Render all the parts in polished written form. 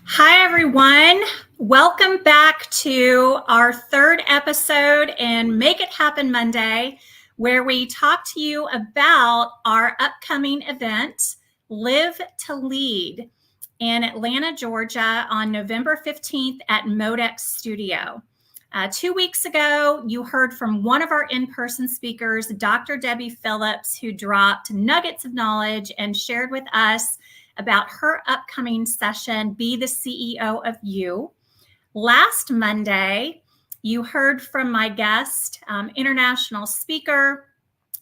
Hi, everyone. Welcome back to our third episode in Make It Happen Monday, where we talk to you about our upcoming event, Live to Lead, in Atlanta, Georgia on November 15th at Modex Studio. 2 weeks ago, you heard from one of our in-person speakers, Dr. Debbie Phillips, who dropped nuggets of knowledge and shared with us about her upcoming session, Be the CEO of You. Last Monday, you heard from my guest, international speaker,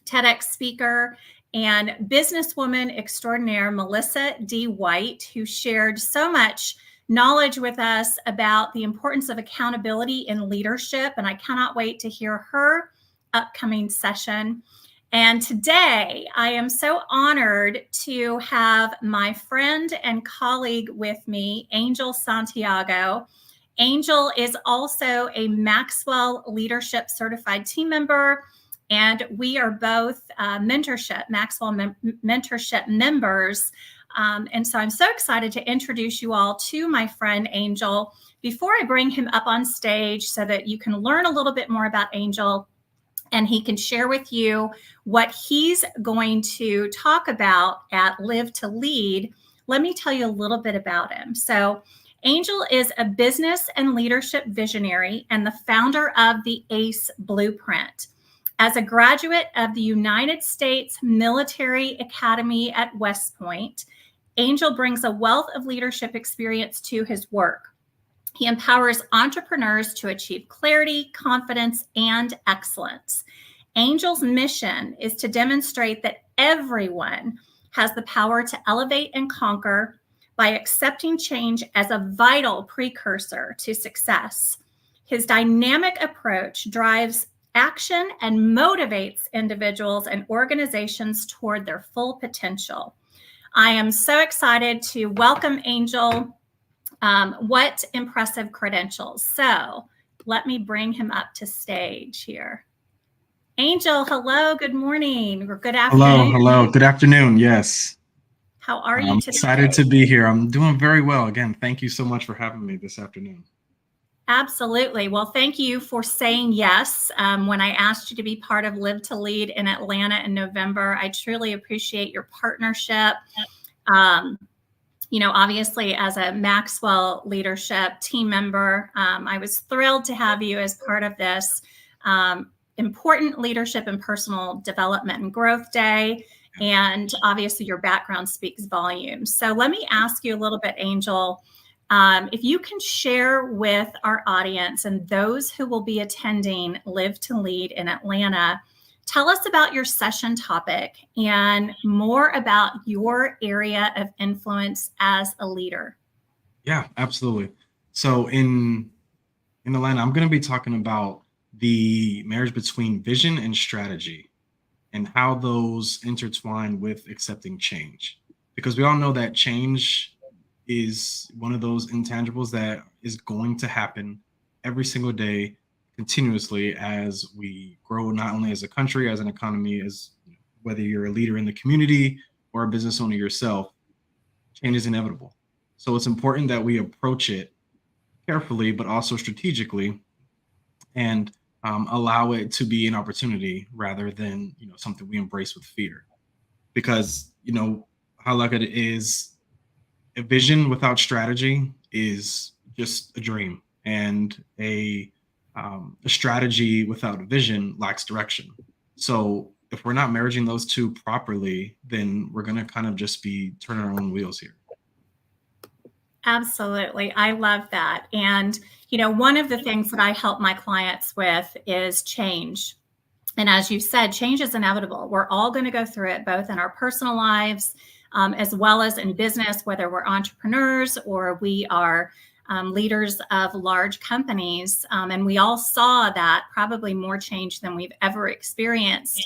TEDx speaker, and businesswoman extraordinaire, Melissa D. White, who shared so much knowledge with us about the importance of accountability in leadership. And I cannot wait to hear her upcoming session. And today, I am so honored to have my friend and colleague with me, Angel Santiago. Angel is also a Maxwell Leadership Certified team member, and we are both Maxwell mentorship members. And so I'm so excited to introduce you all to my friend Angel. Before I bring him up on stage so that you can learn a little bit more about Angel, and he can share with you what he's going to talk about at Live to Lead, let me tell you a little bit about him. So Angel is a business and leadership visionary and the founder of the ACE Blueprint. As a graduate of the United States Military Academy at West Point, Angel brings a wealth of leadership experience to his work. He empowers entrepreneurs to achieve clarity, confidence, and excellence. Angel's mission is to demonstrate that everyone has the power to elevate and conquer by accepting change as a vital precursor to success. His dynamic approach drives action and motivates individuals and organizations toward their full potential. I am so excited to welcome Angel. What impressive credentials. So let me bring him up to stage here. Angel, hello, good morning or good afternoon. Hello, good afternoon, yes. How are you I'm today? excited to be here. I'm doing very well. Again, thank you so much for having me this afternoon. Absolutely. Well, thank you for saying yes. When I asked you to be part of Live to Lead in Atlanta in November, I truly appreciate your partnership. Obviously, as a Maxwell leadership team member, I was thrilled to have you as part of this important leadership and personal development and growth day. And obviously, your background speaks volumes. So let me ask you a little bit, Angel, if you can share with our audience and those who will be attending Live to Lead in Atlanta, tell us about your session topic and more about your area of influence as a leader. Yeah, absolutely. So in Atlanta, I'm going to be talking about the marriage between vision and strategy and how those intertwine with accepting change. Because we all know that change is one of those intangibles that is going to happen every single day, continuously, as we grow, not only as a country, as an economy, as whether you're a leader in the community or a business owner yourself, change is inevitable. So it's important that we approach it carefully, but also strategically, and allow it to be an opportunity rather than something we embrace with fear. Because how like it is, a vision without strategy is just a dream, and a strategy without a vision lacks direction. So if we're not merging those two properly, then we're going to kind of just be turning our own wheels here. Absolutely. I love that. And, one of the things that I help my clients with is change. And as you said, change is inevitable. We're all going to go through it, both in our personal lives as well as in business, whether we're entrepreneurs or we are leaders of large companies. And we all saw that probably more change than we've ever experienced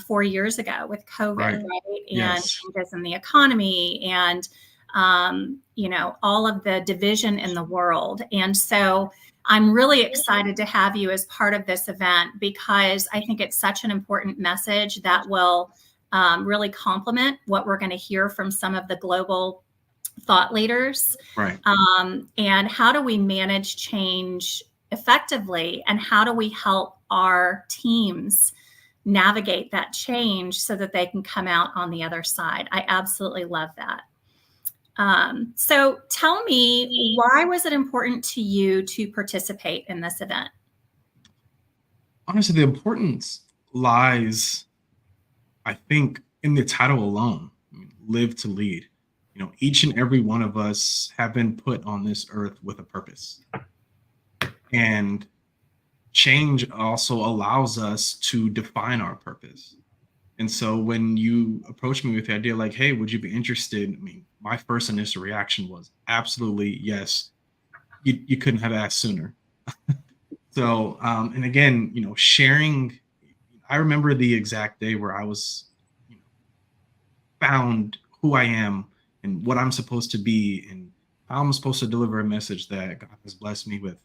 4 years ago with COVID, right? Yes. And changes in the economy and all of the division in the world. And so I'm really excited to have you as part of this event because I think it's such an important message that will really complement what we're going to hear from some of the global thought leaders, Right. and how do we manage change effectively, and how do we help our teams navigate that change so that they can come out on the other side. I absolutely love that. So tell me, why was it important to you to participate in this event? Honestly, the importance lies, I think, in the title alone. I mean, live to lead. Each and every one of us have been put on this earth with a purpose. And change also allows us to define our purpose. And so when you approach me with the idea like, hey, would you be interested? I mean, my first initial reaction was absolutely yes. You couldn't have asked sooner. So, and again, sharing, I remember the exact day where I was, you know, found who I am and what I'm supposed to be and how I'm supposed to deliver a message that God has blessed me with.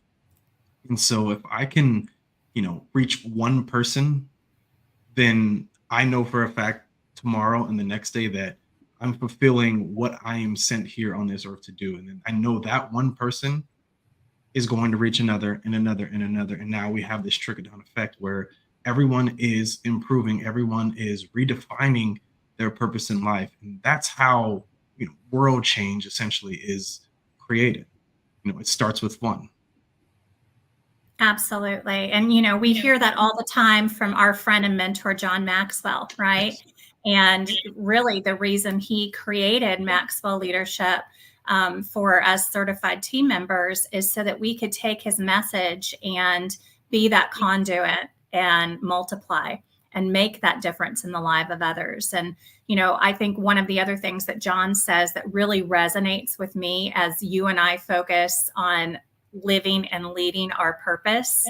And so if I can, reach one person, then I know for a fact tomorrow and the next day that I'm fulfilling what I am sent here on this earth to do. And then I know that one person is going to reach another and another and another. And now we have this trickle down effect where everyone is improving, everyone is redefining their purpose in life. And that's how, world change essentially is created. It starts with one. Absolutely. And, we hear that all the time from our friend and mentor, John Maxwell, right? Yes. And really, the reason he created Maxwell Leadership for us certified team members is so that we could take his message and be that conduit and multiply and make that difference in the life of others. And, I think one of the other things that John says that really resonates with me as you and I focus on living and leading our purpose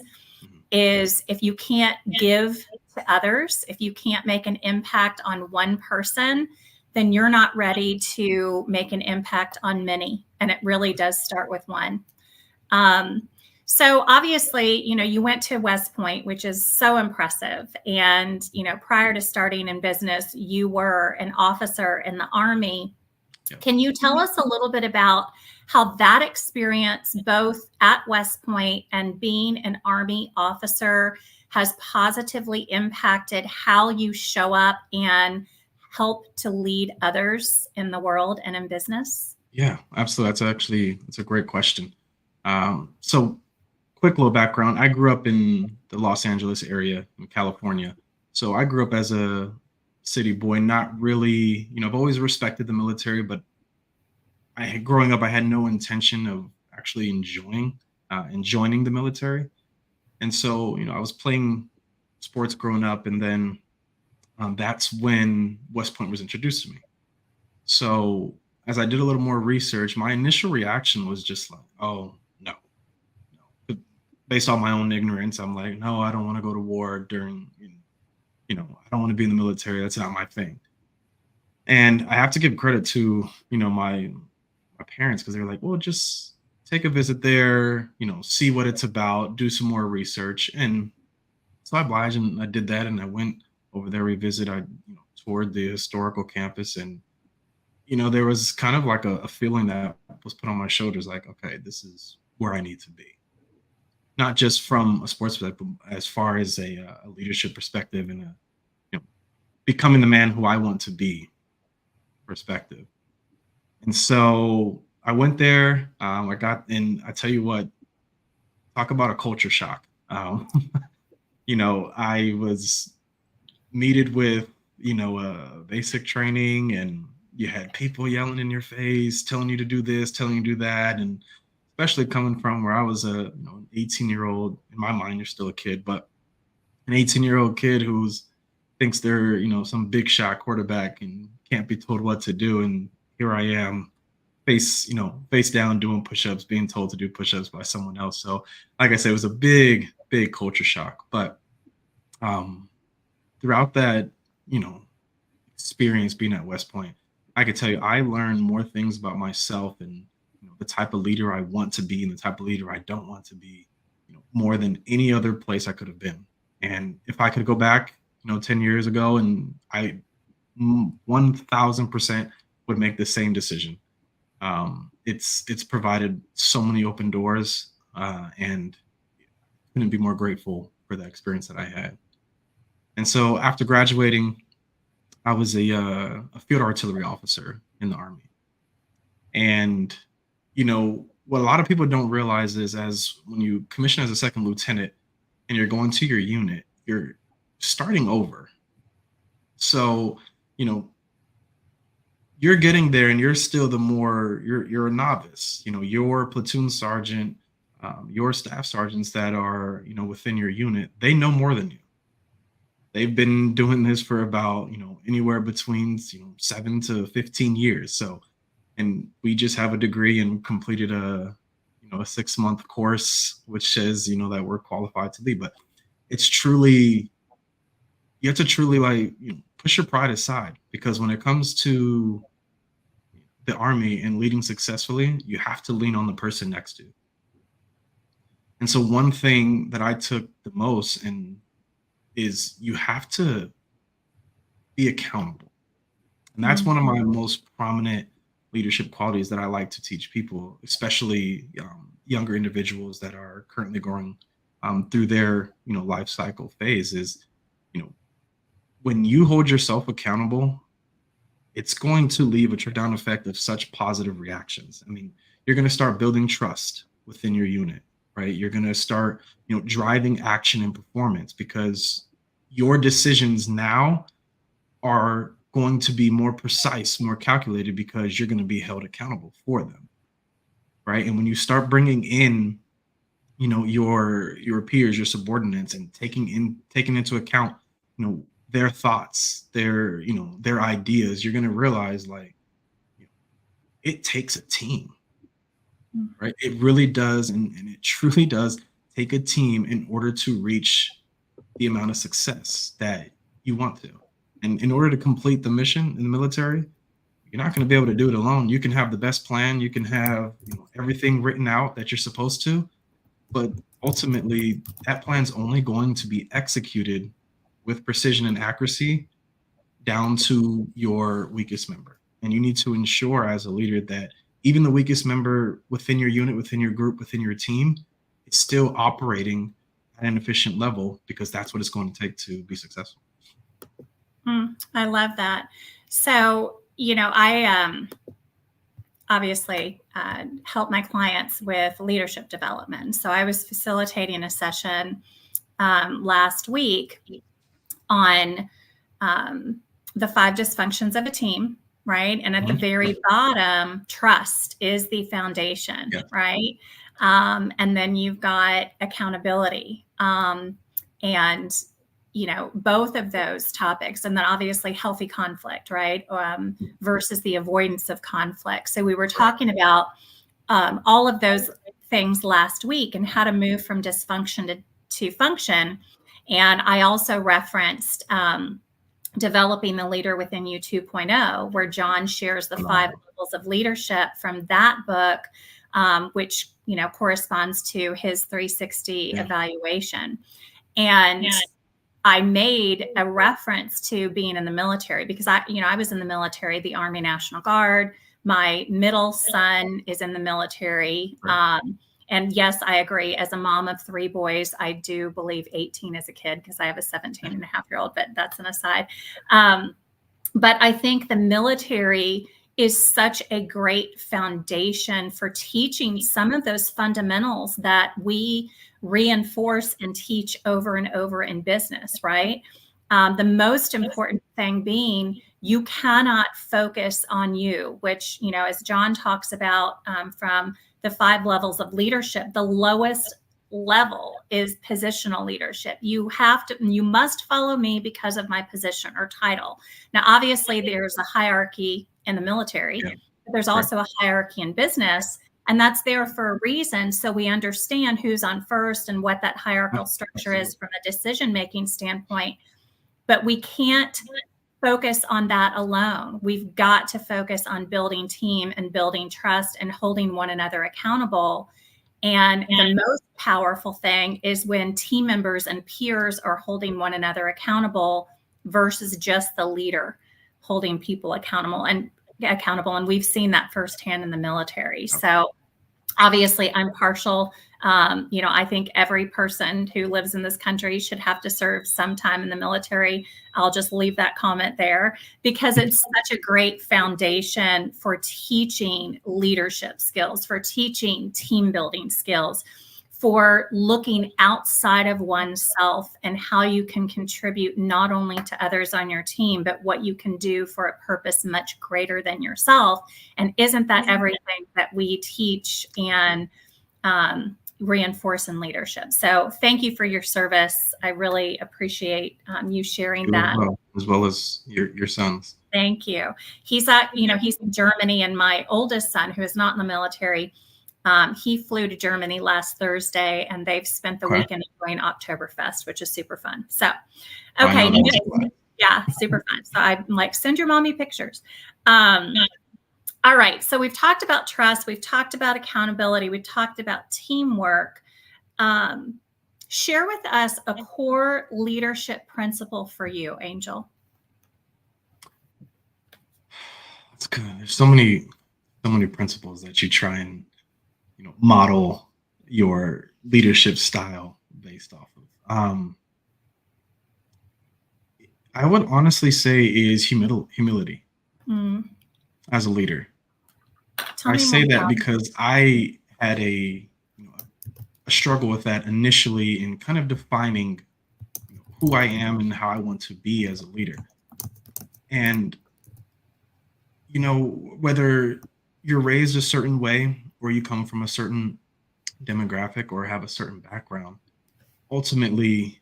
is, if you can't give to others, if you can't make an impact on one person, then you're not ready to make an impact on many. And it really does start with one. So obviously, you went to West Point, which is so impressive. And, prior to starting in business, you were an officer in the Army. Yep. Can you tell us a little bit about how that experience, both at West Point and being an Army officer, has positively impacted how you show up and help to lead others in the world and in business? Yeah, absolutely. That's a great question. So quick little background. I grew up in the Los Angeles area in California. So I grew up as a city boy, not really, I've always respected the military, but growing up, I had no intention of actually enjoying and joining the military. And so, I was playing sports growing up, and then that's when West Point was introduced to me. So as I did a little more research, my initial reaction was just like, oh, no. But based on my own ignorance, I'm like, no, I don't want to go to war during, I don't want to be in the military. That's not my thing. And I have to give credit to, my parents, because they were like, well, just take a visit there, see what it's about, do some more research. And so I obliged and I did that. And I went over there, revisit, I toured the historical campus. And, there was kind of like a feeling that was put on my shoulders, like, okay, this is where I need to be. Not just from a sports perspective, but as far as a leadership perspective and becoming the man who I want to be perspective. And so I went there. And I tell you what, talk about a culture shock. I was meted with, basic training, and you had people yelling in your face, telling you to do this, telling you to do that. And especially coming from where I was an 18-year-old, in my mind, you're still a kid, but an 18-year-old kid thinks they're, some big shot quarterback and can't be told what to do. And here I am, face down doing push-ups, being told to do push-ups by someone else. So like I said, it was a big culture shock. But throughout that experience being at West Point, I could tell you I learned more things about myself and the type of leader I want to be and the type of leader I don't want to be, more than any other place I could have been. And if I could go back 10 years ago, and I 1000% would make the same decision. It's provided so many open doors, and couldn't be more grateful for the experience that I had. And so after graduating, I was a field artillery officer in the Army. And, what a lot of people don't realize is as when you commission as a second lieutenant and you're going to your unit, you're starting over. So, you know, you're getting there and you're still you're a novice. Your platoon sergeant, your staff sergeants that are, within your unit, they know more than you. They've been doing this for about, anywhere between, 7 to 15 years. So, and we just have a degree and completed a 6-month course, which says, that we're qualified to lead. But it's truly, you have to truly push your pride aside, because when it comes to the Army and leading successfully, you have to lean on the person next to you. And so one thing that I took the most is you have to be accountable. And that's one of my most prominent leadership qualities that I like to teach people, especially younger individuals that are currently going through their life cycle phase. Is when you hold yourself accountable, it's going to leave a trickle down effect of such positive reactions. I mean, you're going to start building trust within your unit, right? You're going to start driving action and performance, because your decisions now are going to be more precise, more calculated, because you're going to be held accountable for them, right? And when you start bringing in, your peers, your subordinates, and taking into account, their thoughts, their ideas, you're going to realize it takes a team, right? It really does, and it truly does take a team in order to reach the amount of success that you want to. And in order to complete the mission in the military, you're not going to be able to do it alone. You can have the best plan. You can have everything written out that you're supposed to. But ultimately, that plan's only going to be executed with precision and accuracy down to your weakest member. And you need to ensure as a leader that even the weakest member within your unit, within your group, within your team is still operating at an efficient level, because that's what it's going to take to be successful. I love that. So, I obviously help my clients with leadership development. So I was facilitating a session last week on the 5 dysfunctions of a team, right? And at the very bottom, trust is the foundation, right? And then you've got accountability, and both of those topics, and then obviously healthy conflict, right? Versus the avoidance of conflict. So we were talking about all of those things last week and how to move from dysfunction to function. And I also referenced Developing the Leader Within You 2.0, where John shares the 5 levels of leadership from that book, which corresponds to his 360 evaluation. And I made a reference to being in the military, because I was in the military, the Army National Guard. My middle son is in the military. And yes, I agree. As a mom of 3 boys, I do believe 18 is a kid, because I have a 17-and-a-half-year-old, but that's an aside. But I think the military is such a great foundation for teaching some of those fundamentals that we reinforce and teach over and over in business, right? The most important thing being, you cannot focus on you, which, as John talks about from the 5 levels of leadership, the lowest level is positional leadership. You must follow me because of my position or title. Now, obviously, there's a hierarchy in the military, but there's also a hierarchy in business. And that's there for a reason. So we understand who's on first and what that hierarchical structure is from a decision-making standpoint. But we can't focus on that alone. We've got to focus on building team and building trust and holding one another accountable. And the most powerful thing is when team members and peers are holding one another accountable versus just the leader holding people accountable. And accountable. And we've seen that firsthand in the military. So obviously I'm partial. I think every person who lives in this country should have to serve some time in the military. I'll just leave that comment there because it's such a great foundation for teaching leadership skills, for teaching team building skills, for looking outside of oneself and how you can contribute not only to others on your team, but what you can do for a purpose much greater than yourself. And isn't that everything that we teach and reinforce in leadership? So thank you for your service. I really appreciate you sharing that. As well as your sons. Thank you. He's in Germany, and my oldest son, who is not in the military, he flew to Germany last Thursday, and they've spent the weekend enjoying Oktoberfest, which is super fun. So, okay. Yeah, super fun. So I'm like, send your mommy pictures. All right. So we've talked about trust. We've talked about accountability. We've talked about teamwork. Share with us a core leadership principle for you, Angel. That's good. There's so many principles that you try and model your leadership style based off of. I would honestly say is humility as a leader. I say that because I had a struggle with that initially in kind of defining who I am and how I want to be as a leader. And whether you're raised a certain way or you come from a certain demographic or have a certain background, ultimately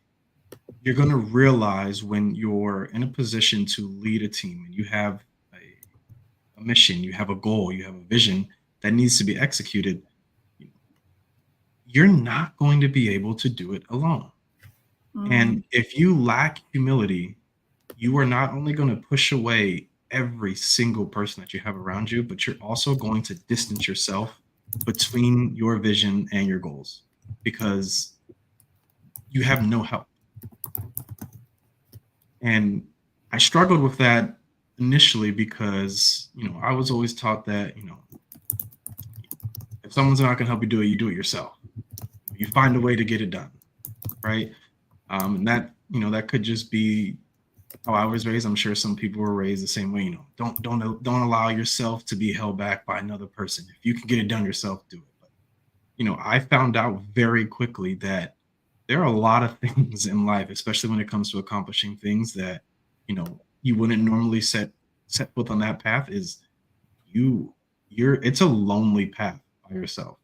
you're going to realize when you're in a position to lead a team and you have a mission, you have a goal, you have a vision that needs to be executed, you're not going to be able to do it alone. And if you lack humility, you are not only going to push away every single person that you have around you, but you're also going to distance yourself between your vision and your goals because you have no help. And I struggled with that initially because, I was always taught that, if someone's not going to help you do it yourself. You find a way to get it done, right? And that, that could just be how I was raised. I'm sure some people were raised the same way. Don't allow yourself to be held back by another person. If you can get it done yourself, do it. But I found out very quickly that there are a lot of things in life, especially when it comes to accomplishing things that you wouldn't normally set foot on that path. It's a lonely path by yourself.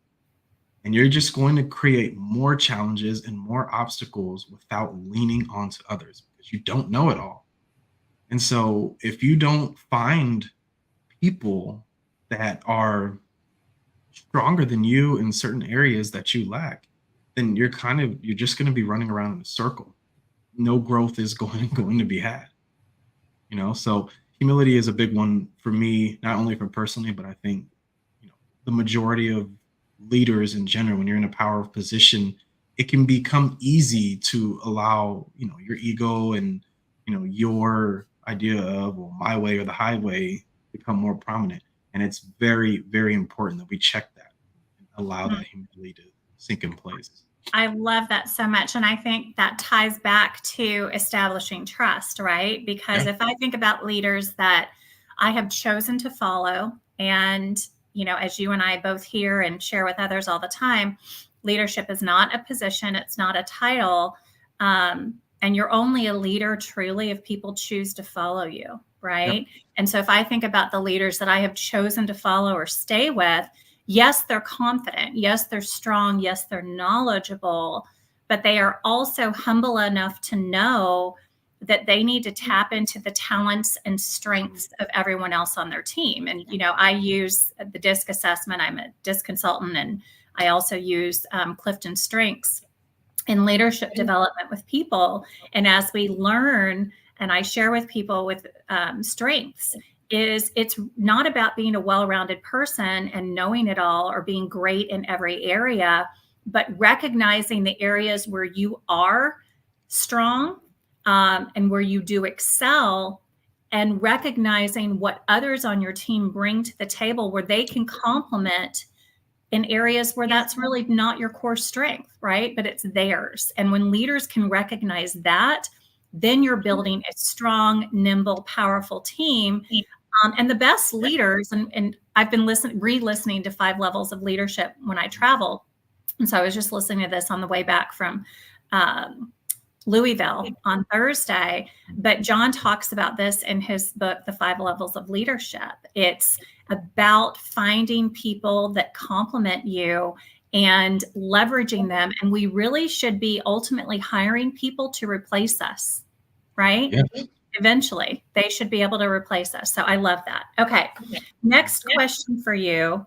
And you're just going to create more challenges and more obstacles without leaning onto others because you don't know it all. And so if you don't find people that are stronger than you in certain areas that you lack, then you're just going to be running around in a circle. No growth is going to be had. So humility is a big one for me, not only for personally, but I think the majority of leaders in general, when you're in a power position, it can become easy to allow your ego and your idea of my way or the highway become more prominent. And it's very, very important that we check that and allow that humility to sink in place. I love that so much. And I think that ties back to establishing trust, right? Because if I think about leaders that I have chosen to follow, and as you and I both hear and share with others all the time, leadership is not a position, it's not a title. And you're only a leader truly if people choose to follow you, right? Yep. And so if I think about the leaders that I have chosen to follow or stay with, yes, they're confident. Yes, they're strong. Yes, they're knowledgeable, but they are also humble enough to know that they need to tap into the talents and strengths of everyone else on their team. And, I use the DISC assessment. I'm a DISC consultant, and I also use Clifton Strengths in leadership development with people. And as we learn, and I share with people with strengths, it's not about being a well-rounded person and knowing it all or being great in every area, but recognizing the areas where you are strong and where you do excel, and recognizing what others on your team bring to the table where they can complement in areas where that's really not your core strength, right? But it's theirs. And when leaders can recognize that, then you're building a strong, nimble, powerful team. And the best leaders, and I've been re-listening to 5 Levels of Leadership when I travel. And so I was just listening to this on the way back from Louisville on Thursday. But John talks about this in his book, The 5 Levels of Leadership. It's about finding people that complement you and leveraging them. And we really should be ultimately hiring people to replace us, right? Yes. Eventually, they should be able to replace us. So I love that. Okay. Next question for you.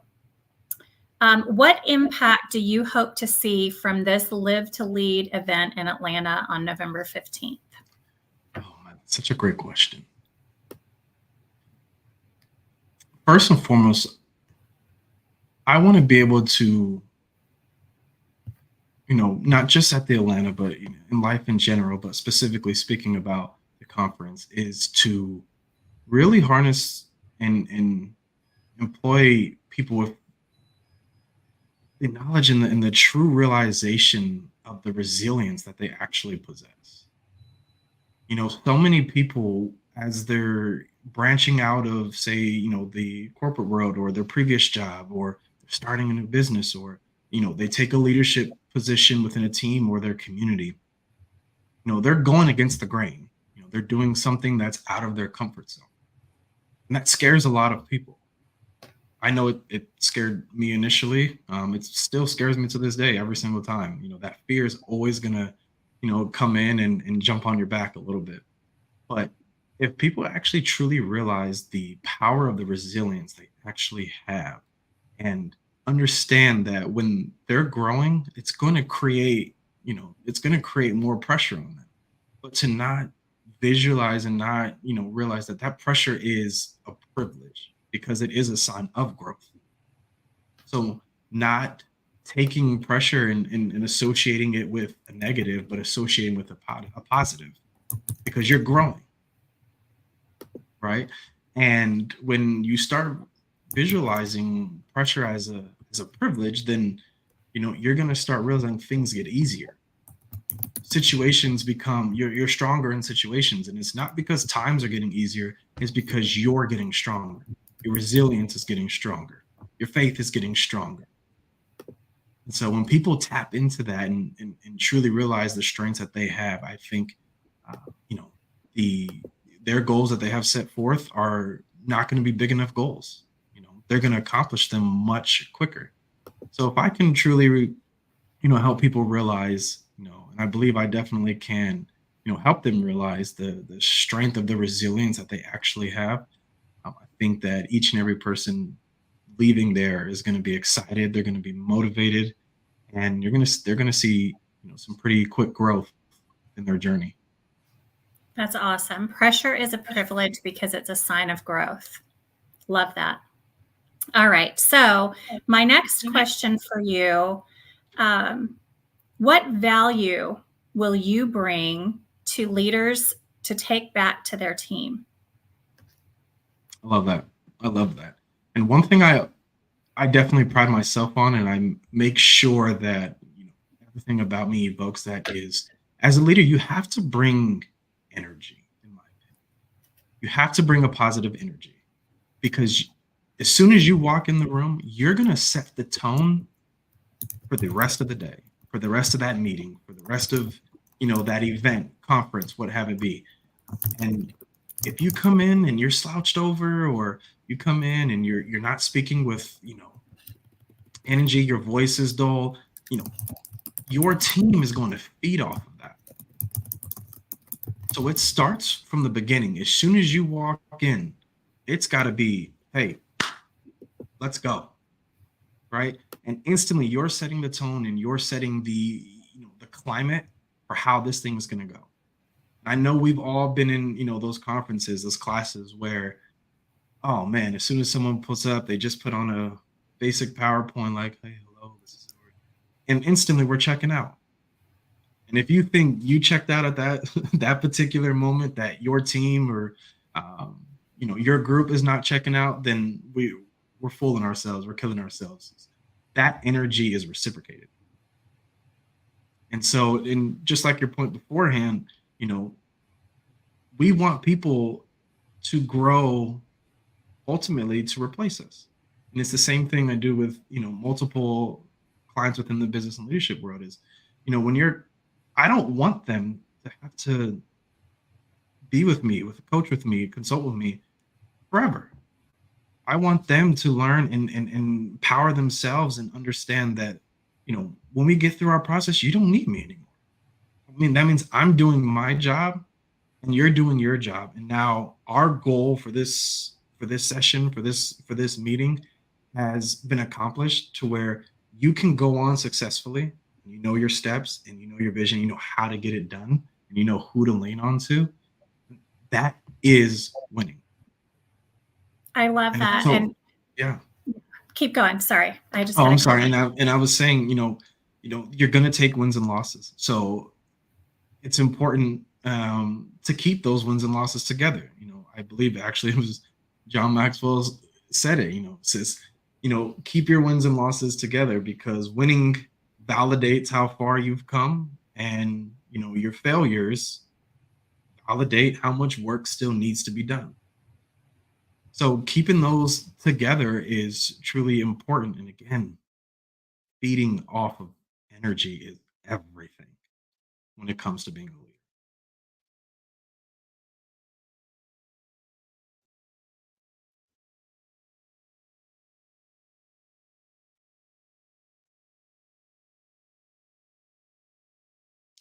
What impact do you hope to see from this Live to Lead event in Atlanta on November 15th? Oh, man, such a great question. First and foremost, I want to be able to, not just at the Atlanta, but in life in general, but specifically speaking about the conference, is to really harness and employ people with the knowledge and the true realization of the resilience that they actually possess. So many people, as they're branching out of, say, the corporate world or their previous job, or they're starting a new business, or, they take a leadership position within a team or their community, they're going against the grain. They're doing something that's out of their comfort zone. And that scares a lot of people. I know it scared me initially. It still scares me to this day every single time. That fear is always going to, come in and jump on your back a little bit. But if people actually truly realize the power of the resilience they actually have and understand that when they're growing, it's going to create, more pressure on them. But to not visualize and not, realize that pressure is a privilege, because it is a sign of growth. So not taking pressure and associating it with a negative, but associating with a positive, because you're growing, right? And when you start visualizing pressure as a privilege, then you're going to start realizing things get easier. Situations become, you're stronger in situations, and it's not because times are getting easier, it's because you're getting stronger. Your resilience is getting stronger. Your faith is getting stronger. And so when people tap into that and truly realize the strengths that they have, I think, their goals that they have set forth are not going to be big enough goals. They're going to accomplish them much quicker. So if I can truly, help people realize, and I believe I definitely can, help them realize the strength of the resilience that they actually have. I think that each and every person leaving there is going to be excited. They're going to be motivated, and they're going to see, some pretty quick growth in their journey. That's awesome. Pressure is a privilege because it's a sign of growth. Love that. All right. So my next question for you, what value will you bring to leaders to take back to their team? I love that. I love that. And one thing I definitely pride myself on, and I make sure that everything about me evokes that, is, as a leader, you have to bring energy. In my opinion, you have to bring a positive energy, because as soon as you walk in the room, you're gonna set the tone for the rest of the day, for the rest of that meeting, for the rest of that event, conference, what have it be. And if you come in and you're slouched over, or you come in and you're not speaking with energy, your voice is dull, your team is going to feed off of that. So it starts from the beginning. As soon as you walk in, it's got to be, hey, let's go, right? And instantly you're setting the tone, and you're setting the climate for how this thing is going to go. I know we've all been in, those conferences, those classes where, oh man, as soon as someone puts up, they just put on a basic PowerPoint like, hey, hello, this is, and instantly we're checking out. And if you think you checked out at that that particular moment, that your team or Your group is not checking out, then we're fooling ourselves. We're killing ourselves. That energy is reciprocated. And so, in just like your point beforehand, we want people to grow ultimately to replace us. And it's the same thing I do with, multiple clients within the business and leadership world is, I don't want them to have to be with me, with a coach with me, consult with me forever. I want them to learn and empower themselves and understand that, when we get through our process, you don't need me anymore. I mean, that means I'm doing my job and you're doing your job. And now our goal for this session, for this meeting has been accomplished to where you can go on successfully. You know your steps and you know your vision, you know how to get it done, and you know who to lean on to. That is winning. I love that. So, and yeah. Keep going. Sorry. I'm sorry. And I was saying, you're going to take wins and losses. So it's important to keep those wins and losses together. I believe actually it was John Maxwell said it, says, keep your wins and losses together, because winning validates how far you've come, and, your failures validate how much work still needs to be done. So keeping those together is truly important. And again, feeding off of energy is everything when it comes to being a leader.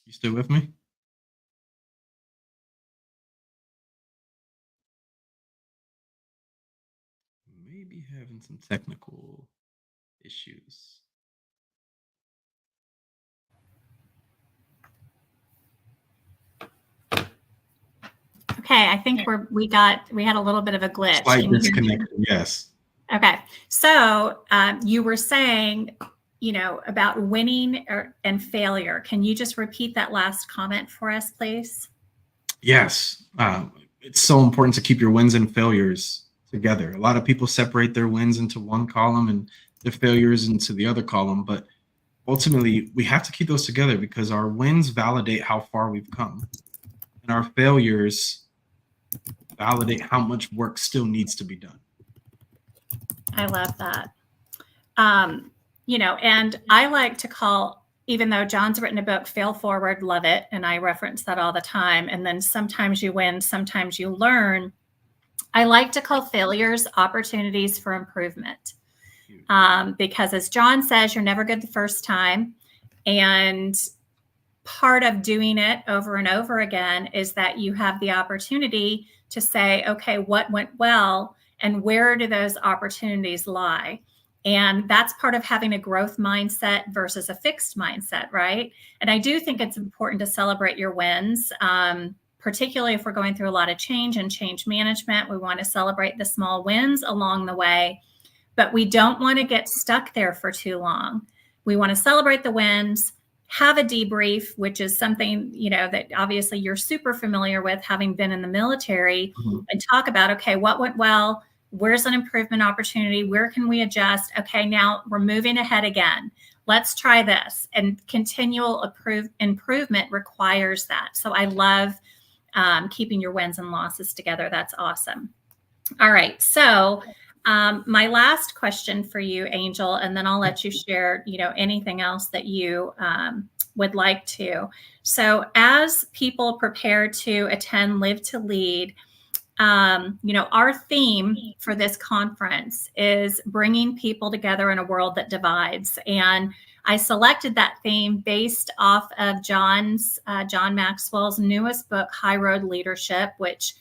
You still with me? Maybe having some technical issues. Okay, I think we had a little bit of a glitch. Slight disconnection, yes. Okay, so you were saying, about winning and failure. Can you just repeat that last comment for us, please? Yes, it's so important to keep your wins and failures together. A lot of people separate their wins into one column and their failures into the other column, but ultimately we have to keep those together, because our wins validate how far we've come, and our failures validate how much work still needs to be done. I love that. And I like to call, even though John's written a book, Fail Forward, love it. And I reference that all the time. And then sometimes you win, sometimes you learn. I like to call failures opportunities for improvement. Because as John says, you're never good the first time. And part of doing it over and over again is that you have the opportunity to say, okay, what went well and where do those opportunities lie? And that's part of having a growth mindset versus a fixed mindset, right? And I do think it's important to celebrate your wins, particularly if we're going through a lot of change and change management. We want to celebrate the small wins along the way, but we don't want to get stuck there for too long. We want to celebrate the wins, have a debrief, which is something, that obviously you're super familiar with, having been in the military, and talk about, okay, what went well? Where's an improvement opportunity? Where can we adjust? Okay, now we're moving ahead again. Let's try this. And continual improvement requires that. So I love keeping your wins and losses together. That's awesome. All right. So my last question for you, Angel, and then I'll let you share, anything else that you would like to. So as people prepare to attend Live to Lead, our theme for this conference is bringing people together in a world that divides. And I selected that theme based off of John Maxwell's newest book, High Road Leadership, which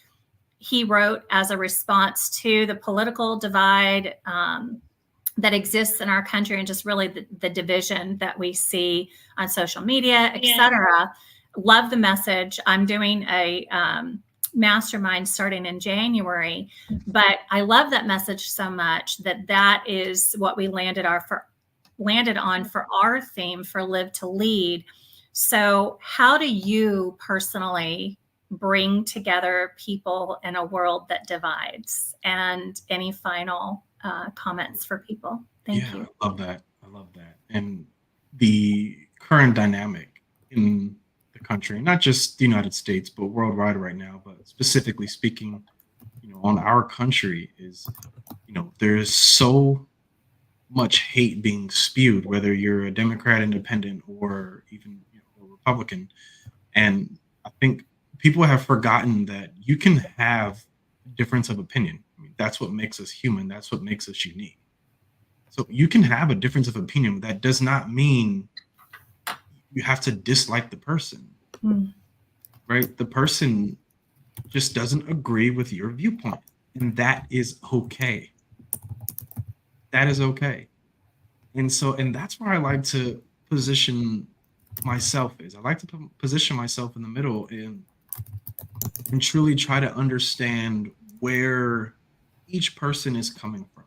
he wrote as a response to the political divide that exists in our country, and just really the division that we see on social media, etc. Love the message. I'm doing a mastermind starting in January, but I love that message so much that is what we landed on for our theme for Live to Lead. So how do you personally bring together people in a world that divides. And any final comments for people? Thank Yeah, you. I love that. I love that. And the current dynamic in the country, not just the United States, but worldwide right now, but specifically speaking, on our country is, there's so much hate being spewed, whether you're a Democrat, independent, or even a Republican. And I think people have forgotten that you can have a difference of opinion. I mean, that's what makes us human. That's what makes us unique. So you can have a difference of opinion. That does not mean you have to dislike the person, Mm. right? The person just doesn't agree with your viewpoint, and that is okay. That is okay. And that's where I like to position myself is. I like to position myself in the middle and truly try to understand where each person is coming from,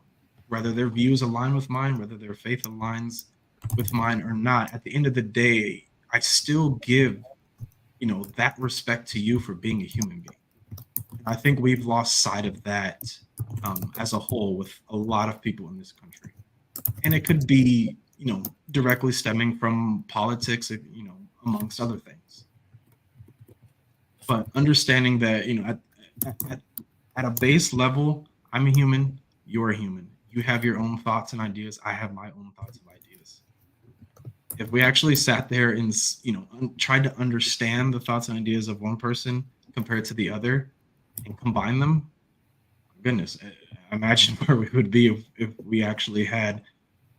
whether their views align with mine, whether their faith aligns with mine or not. At the end of the day, I still give, that respect to you for being a human being. And I think we've lost sight of that as a whole with a lot of people in this country. And it could be, directly stemming from politics, amongst other things. But understanding that, at, at, at a base level, I'm a human, you're a human. You have your own thoughts and ideas. I have my own thoughts and ideas. If we actually sat there and, tried to understand the thoughts and ideas of one person compared to the other and combine them, goodness, imagine where we would be if we actually had,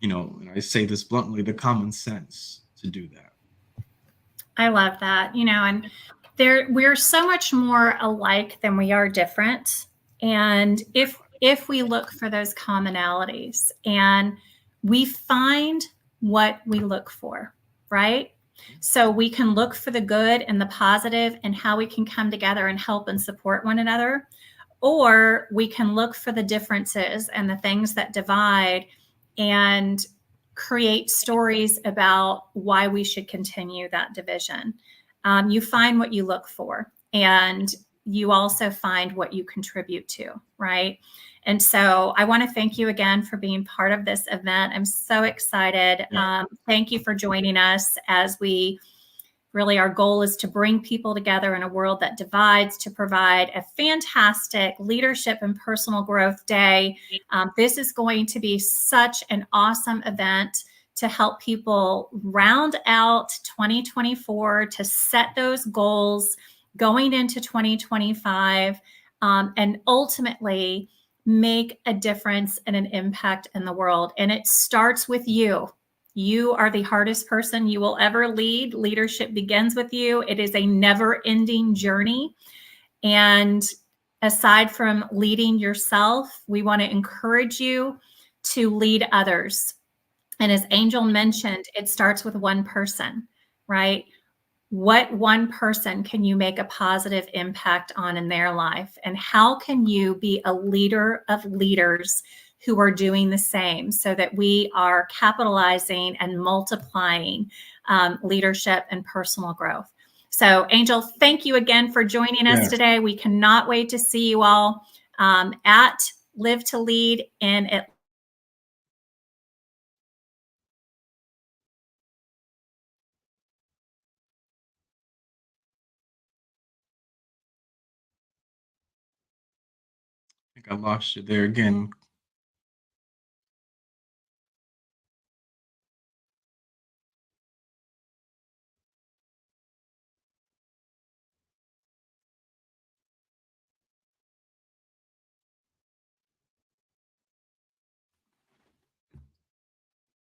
and I say this bluntly, the common sense to do that. I love that. And we're so much more alike than we are different. And if we look for those commonalities and we find what we look for, right? So we can look for the good and the positive and how we can come together and help and support one another. Or we can look for the differences and the things that divide and create stories about why we should continue that division. You find what you look for, and you also find what you contribute to, right? And so I want to thank you again for being part of this event. I'm so excited. Thank you for joining us as we really, our goal is to bring people together in a world that divides, to provide a fantastic leadership and personal growth day. This is going to be such an awesome event to help people round out 2024, to set those goals going into 2025, and ultimately make a difference and an impact in the world. And it starts with you. You are the hardest person you will ever lead. Leadership begins with you. It is a never-ending journey. And aside from leading yourself, we want to encourage you to lead others. And as Angel mentioned, it starts with one person, right? What one person can you make a positive impact on in their life? And how can you be a leader of leaders who are doing the same so that we are capitalizing and multiplying leadership and personal growth? So, Angel, thank you again for joining us today. We cannot wait to see you all at Live to Lead in Atlanta. I think I lost you there again.